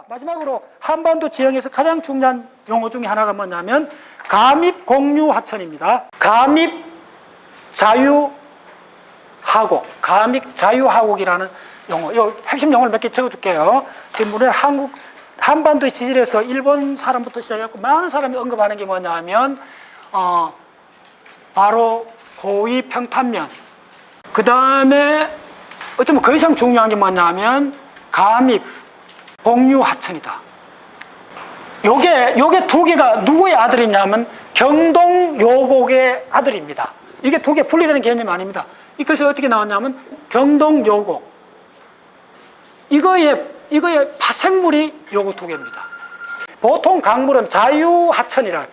마지막으로 한반도 지형에서 가장 중요한 용어 중에 하나가 뭐냐면 가밉 공유 하천입니다. 가밉 자유하곡, 가밉 자유하곡이라는 용어. 요 핵심 용어를 몇 개 적어줄게요. 지금 우리 한반도의 지질에서 일본 사람부터 시작해서 많은 사람이 언급하는 게 뭐냐면 바로 고위 평탄면. 그 다음에 어쩌면 그 이상 중요한 게 뭐냐면 가밉 공유 하천이다. 요게 두 개가 누구의 아들이냐면 경동 요곡의 아들입니다. 이게 두 개 분리되는 개념이 아닙니다. 이 글쎄 어떻게 나왔냐면 경동 요곡. 이거의 파생물이 요거 두 개입니다. 보통 강물은 자유하천이라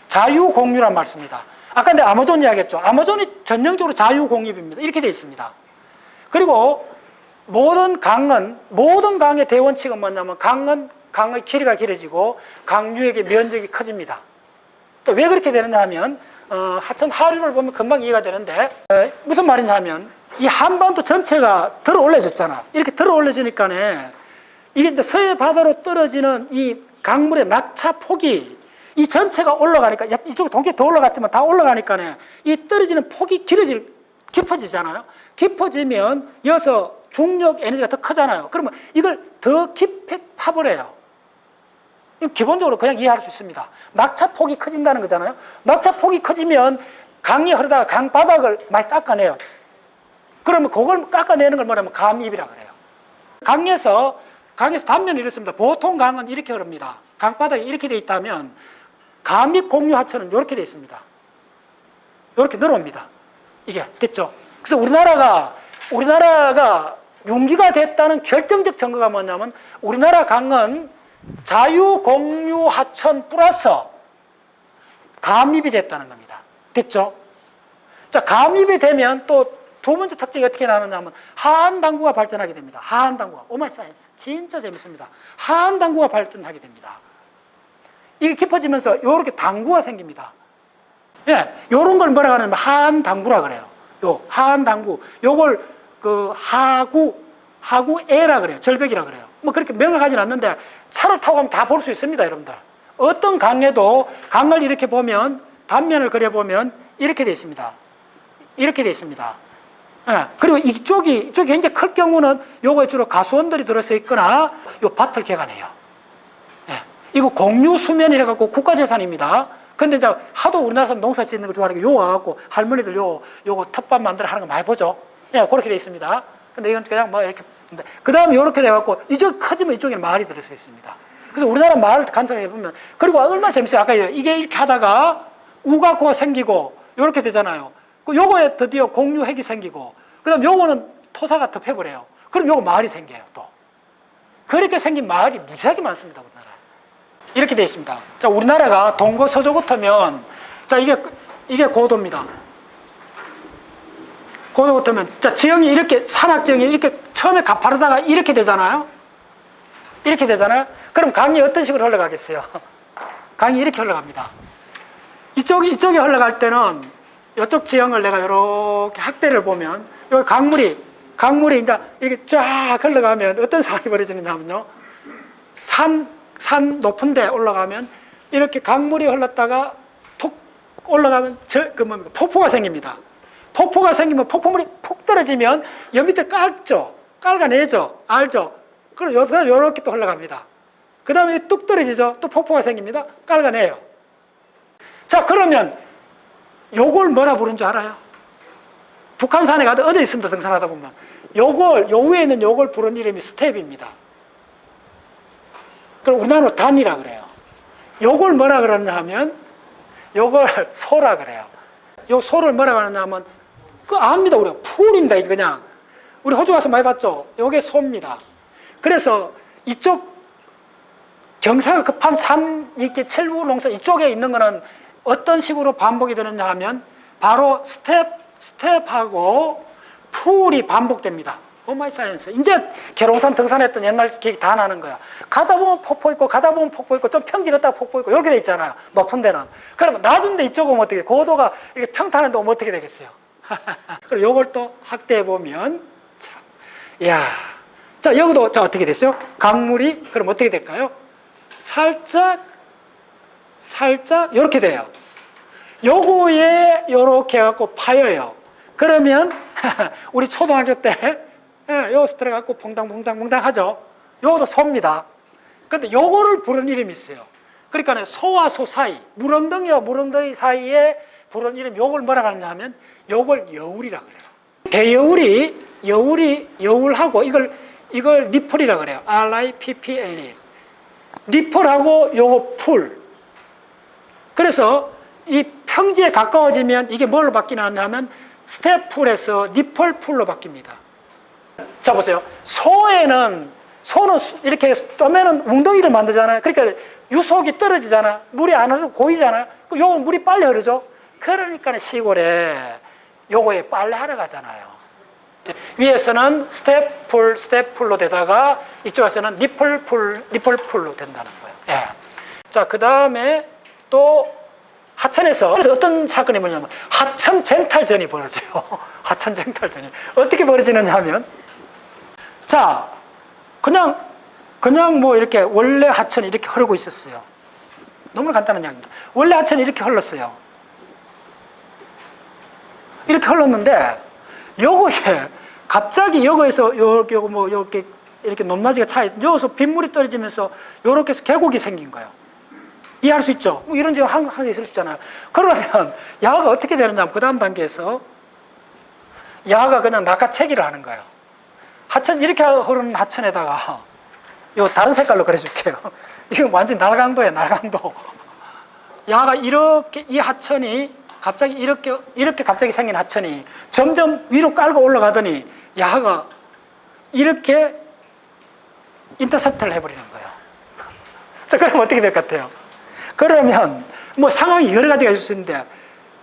자유공유란 말 씁니다. 아까 내가 아마존 이야기했죠. 아마존이 전형적으로 자유공유입니다. 이렇게 되어 있습니다. 그리고 모든 강의 대원칙은 뭐냐면 강의 길이가 길어지고 강유역의 면적이 커집니다. 왜 그렇게 되느냐 하면 하천 하류를 보면 금방 이해가 되는데 무슨 말이냐 하면 이 한반도 전체가 들어 올려졌잖아. 이렇게 들어 올려지니까 이게 이제 서해 바다로 떨어지는 이 강물의 낙차 폭이 이 전체가 올라가니까 이쪽에 동계 더 올라갔지만 다 올라가니까 이 떨어지는 폭이 깊어지잖아요. 깊어지면 여기서 중력 에너지가 더 크잖아요. 그러면 이걸 더 깊게 파버려요. 기본적으로 그냥 이해할 수 있습니다. 낙차폭이 커진다는 거잖아요. 낙차폭이 커지면 강이 흐르다가 강 바닥을 많이 깎아내요. 그러면 그걸 깎아내는 걸 뭐냐면 가밉이라고 그래요. 강에서 단면이 이렇습니다. 보통 강은 이렇게 흐릅니다. 강바닥이 이렇게 돼 있다면 가밉 공유 하천은 이렇게 돼 있습니다. 이렇게 늘어옵니다. 이게 됐죠? 그래서 우리나라가 융기가 됐다는 결정적 증거가 뭐냐면 우리나라 강은 자유공유 하천 플러스 가밉이 됐다는 겁니다. 됐죠? 자, 가밉이 되면 또 두 번째 특징이 어떻게 나느냐면 하한당구가 발전하게 됩니다. 하한당구가. 오마이 사이언스. 진짜 재밌습니다. 하한당구가 발전하게 됩니다. 이게 깊어지면서 이렇게 당구가 생깁니다. 예, 요런 걸 뭐라고 하냐면 하한당구라 그래요. 요 하한당구. 요걸 하구에라 그래요. 절벽이라 그래요. 뭐 그렇게 명확하진 않는데 차를 타고 가면 다 볼 수 있습니다, 여러분들. 어떤 강에도 강을 이렇게 보면 단면을 그려보면 이렇게 되어 있습니다. 이렇게 되어 있습니다. 예, 그리고 이쪽이 굉장히 클 경우는 요거에 주로 가수원들이 들어서 있거나 요 밭을 개간해요. 예, 이거 공유수면이라 갖고 국가재산입니다. 근데 이제 하도 우리나라 사람 농사 짓는 거 좋아하니까 요 와갖고 할머니들 요거 텃밭 만들어 하는 거 많이 보죠. 예, 그렇게 돼 있습니다. 근데 이건 그냥 뭐 이렇게. 그 다음에 이렇게 돼갖고 이쪽 커지면 이쪽에는 마을이 들어서 있습니다. 그래서 우리나라 마을 관찰해보면 그리고 얼마나 재밌어요. 아까 이게 이렇게 하다가 우가코가 생기고 이렇게 되잖아요. 요거에 드디어 공유핵이 생기고 그 다음 요거는 토사가 덮여버려요. 그럼 요거 마을이 생겨요. 또 그렇게 생긴 마을이 무지하게 많습니다. 우리나라 이렇게 되어 있습니다. 자, 우리나라가 동고 서조부터면 자 이게 고도입니다. 고도부터면 자 지형이 이렇게 산악 지형이 이렇게 처음에 가파르다가 이렇게 되잖아요. 이렇게 되잖아요. 그럼 강이 어떤 식으로 흘러가겠어요? 강이 이렇게 흘러갑니다. 이쪽에 흘러갈 때는 이쪽 지형을 내가 이렇게 학대를 보면 여기 강물이 이제 이렇게 쫙 흘러가면 어떤 상황이 벌어지느냐면요. 산 높은 데 올라가면 이렇게 강물이 흘렀다가 툭 올라가면 폭포가 생깁니다. 폭포가 생기면 폭포물이 푹 떨어지면 여 밑에 깔아내죠. 알죠? 그럼 여기서 이렇게 또 흘러갑니다. 그 다음에 뚝 떨어지죠. 또 폭포가 생깁니다. 깔아내요. 자, 그러면 요걸 뭐라 부르는 줄 알아요? 북한산에 가도 어디 있습니다. 등산하다 보면. 요 위에 있는 요걸 부르는 이름이 스텝입니다. 그럼 우리나라로 단이라 그래요. 요걸 뭐라 그러냐 하면 요걸 소라 그래요. 요 소를 뭐라 그러냐 하면 압니다. 우리가 풀입니다. 이거 그냥. 우리 호주 가서 많이 봤죠? 요게 소입니다. 그래서 이쪽 경사가 급한 산, 이렇게 칠부 농사 이쪽에 있는 거는 어떤 식으로 반복이 되느냐 하면 바로 스텝하고 풀이 반복됩니다. 오마이 사이언스. 이제 계룡산 등산했던 옛날 기억이 다 나는 거야. 가다 보면 폭포 있고 가다 보면 폭포 있고 좀 평지였다가 폭포 있고 이렇게 돼 있잖아요. 높은 데는. 그러면 낮은 데 이쪽 오면 어떻게 고도가 이렇게 평탄한 데 오면 어떻게 되겠어요? 그리고 요걸 또 확대해 보면 참, 야 자, 여기도 자 어떻게 됐어요? 강물이 그럼 어떻게 될까요? 살짝 이렇게 돼요. 요거에 요렇게 해갖고 파여요. 그러면 우리 초등학교 때 요 스트레 갖고 퐁당퐁당 하죠. 요것도 소입니다. 근데 요거를 부르는 이름이 있어요. 그러니까 소와 소 사이, 물엉덩이와 물엉덩이 사이에 부르는 이름, 요걸 뭐라 하느냐 하면 요걸 여울이라 그래요. 대여울이 여울하고 이걸 니플이라 그래요. RIPPLE. 니플하고 요거 풀. 그래서 이 평지에 가까워지면 이게 뭘로 바뀌나 하면 스텝풀에서 니플풀로 바뀝니다. 자, 보세요. 소는 이렇게 쪼매는 웅덩이를 만들잖아요. 그러니까 유속이 떨어지잖아. 물이 안 흐르고 고이잖아. 그럼 요거 물이 빨리 흐르죠. 그러니까 시골에 요거에 빨래하러 가잖아요. 위에서는 스텝풀로 되다가 이쪽에서는 니플풀로 된다는 거예요. 예. 자, 그 다음에 또 하천에서 어떤 사건이 뭐냐면 하천 쟁탈전이 벌어져요. 하천 쟁탈전이 어떻게 벌어지느냐 하면, 자, 그냥 뭐 이렇게 원래 하천이 이렇게 흐르고 있었어요. 너무 간단한 이야기입니다. 원래 하천이 이렇게 흘렀어요. 이렇게 흘렀는데 요거에 갑자기 여기에서 이렇게 높낮이가 차이, 여기서 빗물이 떨어지면서 요렇게 해서 계곡이 생긴 거예요. 이해할 수 있죠? 뭐 이런 지금 항상 있을 수 있잖아요. 그러면 야가 어떻게 되느냐 하면 그 다음 단계에서 야가 그냥 낚아채기를 하는 거예요. 하천, 이렇게 흐르는 하천에다가 요 다른 색깔로 그려줄게요. 이건 완전 날강도예요, 날강도. 야가 이렇게, 이 하천이 갑자기 이렇게 갑자기 생긴 하천이 점점 위로 깔고 올라가더니 야가 이렇게 인터셉트를 해버리는 거예요. 자, 그럼 어떻게 될 것 같아요? 그러면 뭐 상황이 여러 가지가 있을 수 있는데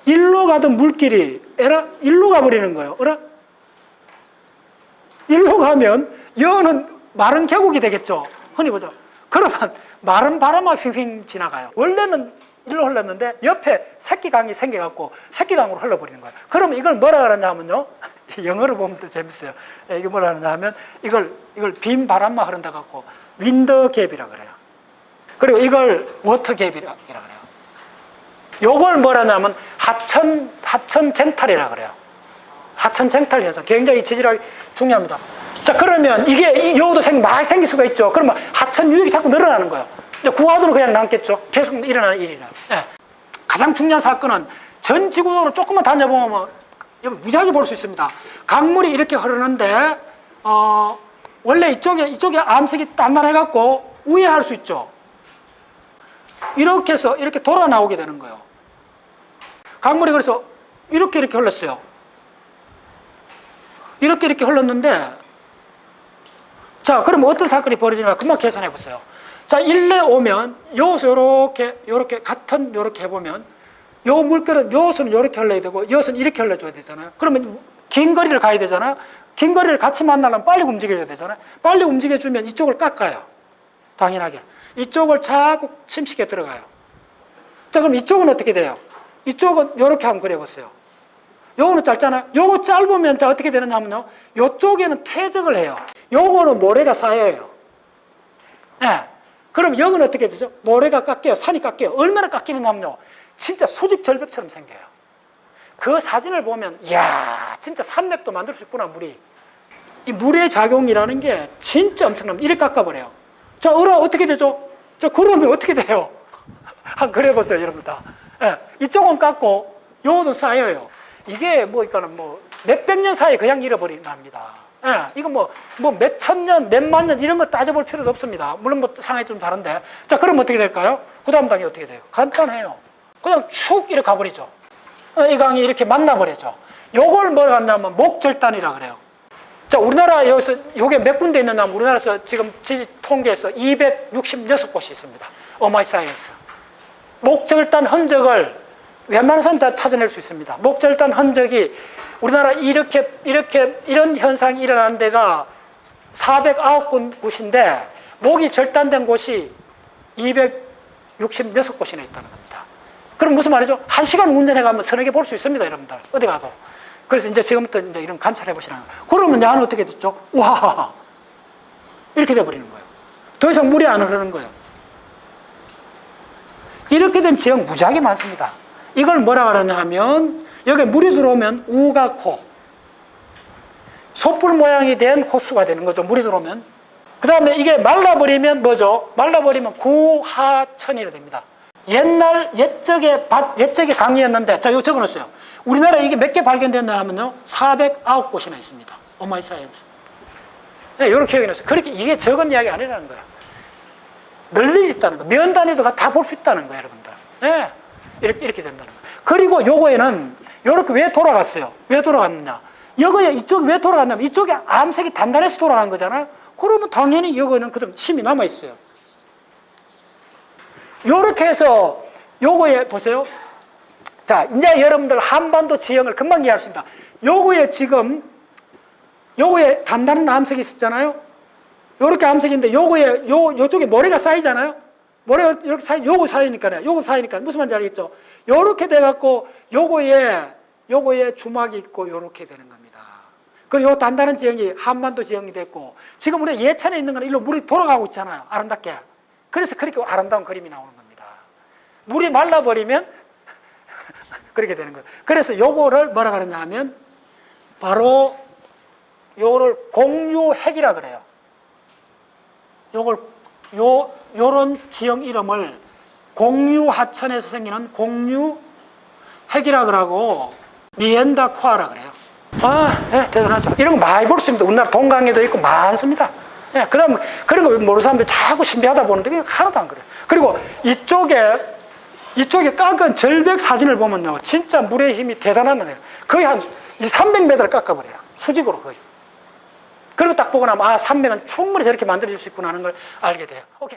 일로 가던 물길이 일로 가버리는 거예요. 일로 가면 여는 마른 계곡이 되겠죠. 흔히 보죠. 그러면 마른 바람만 휘휘 지나가요. 원래는 일로 흘렀는데 옆에 새끼강이 생겨갖고 새끼강으로 흘러버리는 거예요. 그러면 이걸 뭐라 그러냐 하면요. 영어로 보면 더 재밌어요. 이게 뭐라 그러냐 하면 이걸 빈 바람만 흐른다 갖고 윈더 갭이라 그래요. 그리고 이걸 워터 갭이라 그래요. 요걸 뭐라 하면 하천 쟁탈이라 그래요. 하천 쟁탈 현상. 굉장히 지질하게 중요합니다. 자, 그러면 이게 요도 많이 생길 수가 있죠. 그러면 하천 유역이 자꾸 늘어나는 거예요. 구하도록 그냥 남겠죠. 계속 일어나는 일이라. 예. 가장 중요한 사건은 전 지구적으로 조금만 다녀보면 무지하게 볼 수 있습니다. 강물이 이렇게 흐르는데 원래 이쪽에 암석이 단단해갖고 우회할 수 있죠. 이렇게 해서 이렇게 돌아 나오게 되는 거예요. 강물이 그래서 이렇게 흘렀어요. 이렇게 흘렀는데, 자, 그럼 어떤 사건이 벌어지나 금방 계산해 보세요. 자, 일레 오면 여기서 요렇게 같은 요렇게 해보면 요 물결은 여기서는 요렇게 흘러야 되고 여기서는 이렇게 흘러줘야 되잖아요. 그러면 긴 거리를 가야 되잖아. 긴 거리를 같이 만나려면 빨리 움직여야 되잖아요. 빨리 움직여주면 이쪽을 깎아요. 당연하게. 이쪽을 자꾸 침식에 들어가요. 자, 그럼 이쪽은 어떻게 돼요? 이쪽은 요렇게 한번 그려보세요. 요거는 짧잖아요. 요거 짧으면 자 어떻게 되느냐 하면요. 요쪽에는 퇴적을 해요. 요거는 모래가 쌓여요. 예. 그럼 여기는 어떻게 되죠? 모래가 깎여요. 산이 깎여요. 얼마나 깎이느냐 하면요. 진짜 수직 절벽처럼 생겨요. 그 사진을 보면 이야, 진짜 산맥도 만들 수 있구나, 물이. 이 물의 작용이라는 게 진짜 엄청납니다. 이렇게 깎아버려요. 자, 어떻게 되죠? 자, 그러면 어떻게 돼요? 한번 그려보세요, 여러분들. 예. 이쪽은 깎고 요거는 쌓여요. 이게 몇백 년 사이에 그냥 잃어버린답니다. 예, 이거 몇천 년, 몇만 년 이런 거 따져볼 필요도 없습니다. 물론 상황이 좀 다른데. 자, 그럼 어떻게 될까요? 그 다음 단계 어떻게 돼요? 간단해요. 그냥 축 이렇게 가버리죠. 이 강이 이렇게 만나버리죠. 요걸 뭐라 하냐면 목절단이라 그래요. 자, 우리나라 여기서 요게 몇 군데 있느냐 하면 우리나라에서 지금 지지 통계에서 266곳이 있습니다. 어마이사이언스. 목절단 흔적을 웬만한 사람 다 찾아낼 수 있습니다. 목절단 흔적이 우리나라 이런 현상이 일어난 데가 409곳인데 목이 절단된 곳이 266곳이나 있다는 겁니다. 그럼 무슨 말이죠? 1시간 운전해 가면 서너 개 볼 수 있습니다, 여러분들. 어디 가도. 그래서 이제 지금부터 이제 이런 관찰해 보시라는 거예요. 그러면 나는 어떻게 됐죠? 와, 이렇게 돼버리는 거예요. 더 이상 물이 안 흐르는 거예요. 이렇게 된 지역 무지하게 많습니다. 이걸 뭐라 그러냐 하면 여기 물이 들어오면 우가코, 솥불 모양이 된 호수가 되는 거죠. 물이 들어오면. 그 다음에 이게 말라버리면 뭐죠? 말라버리면 구하천이라 됩니다. 옛날 옛적의 강이었는데, 자, 이거 적어놓았어요. 우리나라에 이게 몇 개 발견됐나 하면요, 409곳이나 있습니다. 오마이 사이언스. 네, 이렇게 얘기했어요. 그렇게 이게 적은 이야기 아니라는 거예요. 널리 있다는 거. 면 단위도가 다 볼 수 있다는 거예요, 여러분들. 네, 이렇게 된다는 거예요. 그리고 요거에는 이렇게 왜 돌아갔어요? 왜 돌아갔느냐? 여거에 이쪽이 왜 돌아갔냐면 이쪽에 암색이 단단해서 돌아간 거잖아요. 그러면 당연히 여거는 그런 심이 남아 있어요. 요렇게 해서 요거에 보세요. 자, 이제 여러분들 한반도 지형을 금방 이해할 수 있습니다. 요거에 지금 요거에 단단한 암색이 있었잖아요. 요렇게 암색인데 요거에 요쪽에 모래가 쌓이잖아요. 모래가 이렇게 요거 쌓이니까요. 요거 쌓이니까 무슨 말인지 알겠죠? 요렇게 돼 갖고 요거에 주막이 있고 요렇게 되는 겁니다. 그리고 요 단단한 지형이 한반도 지형이 됐고, 지금 우리 예천에 있는 거는 일로 물이 돌아가고 있잖아요. 아름답게. 그래서 그렇게 아름다운 그림이 나오는 겁니다. 물이 말라버리면 그렇게 되는 거예요. 그래서 요거를 뭐라 그러냐 하면 바로 요거를 공유핵이라 그래요. 요런 지형 이름을 공유하천에서 생기는 공유핵이라 그러고 미엔다코아라 그래요. 네, 대단하죠. 이런 거 많이 볼 수 있습니다. 우리나라 동강에도 있고 많습니다. 네, 그런 거 모르는 사람들이 자꾸 신비하다 보는데 그게 하나도 안 그래요. 그리고 이쪽에 깎은 절벽 사진을 보면요, 진짜 물의 힘이 대단한 거예요. 거의 한 300m를 깎아버려요. 수직으로 거의. 그리고 딱 보고 나면 산맥은 충분히 저렇게 만들어질 수 있구나 하는 걸 알게 돼요. 오케이.